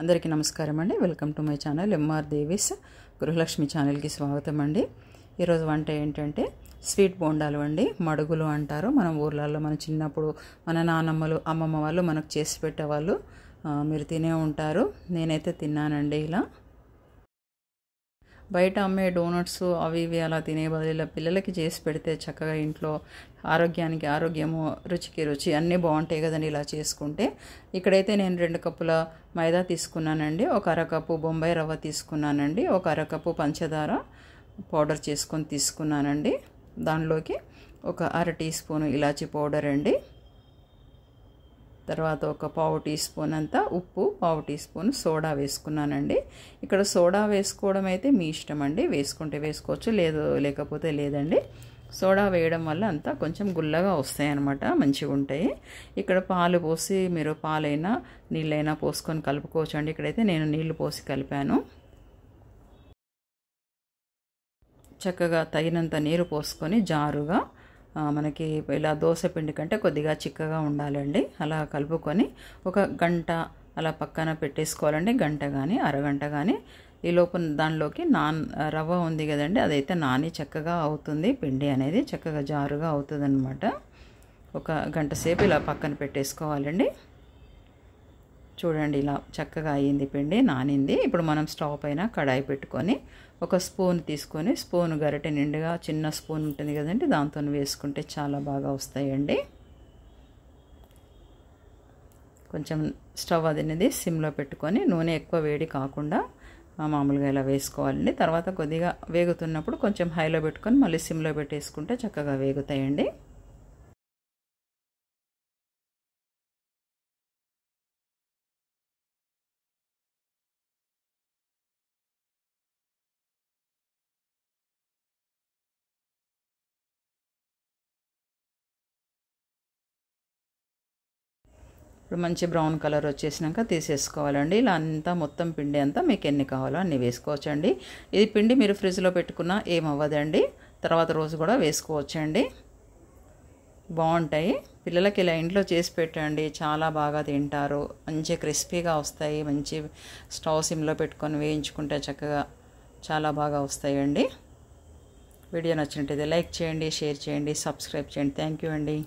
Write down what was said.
అందరికీ నమస్కారం అండి. Welcome to my channel MR Devi's Gruhalakshmi ఛానల్కి స్వాగతం అండి. ఈరోజు వంట ఏంటంటే స్వీట్ బోండాలు అండి. మడుగులు అంటారు మన ఊర్లలో. మన చిన్నప్పుడు మన నానమ్మలు అమ్మమ్మ వాళ్ళు మనకు చేసి పెట్టేవాళ్ళు. మీరు తినే ఉంటారు. నేనైతే తిన్నానండి. ఇలా బయట అమ్మే డోనట్స్ అవి ఇవి అలా తినే బదులు పిల్లలకి చేసి పెడితే చక్కగా ఇంట్లో ఆరోగ్యానికి ఆరోగ్యము, రుచికి రుచి అన్నీ బాగుంటాయి కదండి ఇలా చేసుకుంటే. ఇక్కడైతే నేను 2 కప్పుల మైదా తీసుకున్నానండి. ఒక అరకప్పు బొంబాయి రవ్వ తీసుకున్నానండి. ఒక అరకప్పు పంచదార పౌడర్ చేసుకొని తీసుకున్నానండి. దానిలోకి ఒక అర టీ స్పూను ఇలాచీ పౌడర్ అండి. తర్వాత ఒక పావు టీ స్పూన్ అంతా ఉప్పు, పావు టీ స్పూన్ సోడా వేసుకున్నానండి. ఇక్కడ సోడా వేసుకోవడం అయితే మీ ఇష్టం అండి. వేసుకుంటే వేసుకోవచ్చు, లేకపోతే లేదండి. సోడా వేయడం వల్ల అంతా కొంచెం గుల్లగా వస్తాయి అన్నమాట, మంచిగా ఉంటాయి. ఇక్కడ పాలు పోసి మీరు పాలైనా నీళ్ళైనా పోసుకొని కలుపుకోవచ్చు అండి. ఇక్కడైతే నేను నీళ్లు పోసి కలిపాను. చక్కగా తగినంత నీరు పోసుకొని జారుగా మనకి ఇలా దోశ పిండి కంటే కొద్దిగా చిక్కగా ఉండాలండి. అలా కలుపుకొని ఒక గంట అలా పక్కన పెట్టేసుకోవాలండి. గంట కానీ అరగంట కానీ. ఈ లోపు దానిలోకి రవ్వ ఉంది కదండి, అదైతే నాని చక్కగా అవుతుంది. పిండి అనేది చక్కగా జారుగా అవుతుంది అన్నమాట. ఒక గంట సేపు ఇలా పక్కన పెట్టేసుకోవాలండి. చూడండి, ఇలా చక్కగా అయ్యింది, పిండి నానింది. ఇప్పుడు మనం స్టవ్ పైన కడాయి పెట్టుకొని ఒక స్పూన్ తీసుకొని, స్పూన్ గరిటె నిండుగా చిన్న స్పూన్ ఉంటుంది కదండి, దాంతో వేసుకుంటే చాలా బాగా వస్తాయండి. కొంచెం స్టవ్ అనేది సిమ్లో పెట్టుకొని నూనె ఎక్కువ వేడి కాకుండా మామూలుగా ఇలా వేసుకోవాలండి. తర్వాత కొద్దిగా వేగుతున్నప్పుడు కొంచెం హైలో పెట్టుకొని మళ్ళీ సిమ్లో పెట్టేసుకుంటే చక్కగా వేగుతాయండి. ఇప్పుడు మంచి బ్రౌన్ కలర్ వచ్చేసినాక తీసేసుకోవాలండి. ఇలా అంతా మొత్తం పిండి అంతా మీకు ఎన్ని కావాలో అన్ని వేసుకోవచ్చండి. ఇది పిండి మీరు ఫ్రిడ్జ్లో పెట్టుకున్నా ఏమవ్వదండి, తర్వాత రోజు కూడా వేసుకోవచ్చండి. బాగుంటాయి. పిల్లలకి ఇలా ఇంట్లో చేసి పెట్టండి, చాలా బాగా తింటారు. మంచి క్రిస్పీగా వస్తాయి. మంచి స్టవ్ సిమ్లో పెట్టుకొని వేయించుకుంటే చక్కగా చాలా బాగా వస్తాయండి. వీడియో నచ్చినట్టయితే లైక్ చేయండి, షేర్ చేయండి, సబ్స్క్రైబ్ చేయండి. థ్యాంక్ యూ అండి.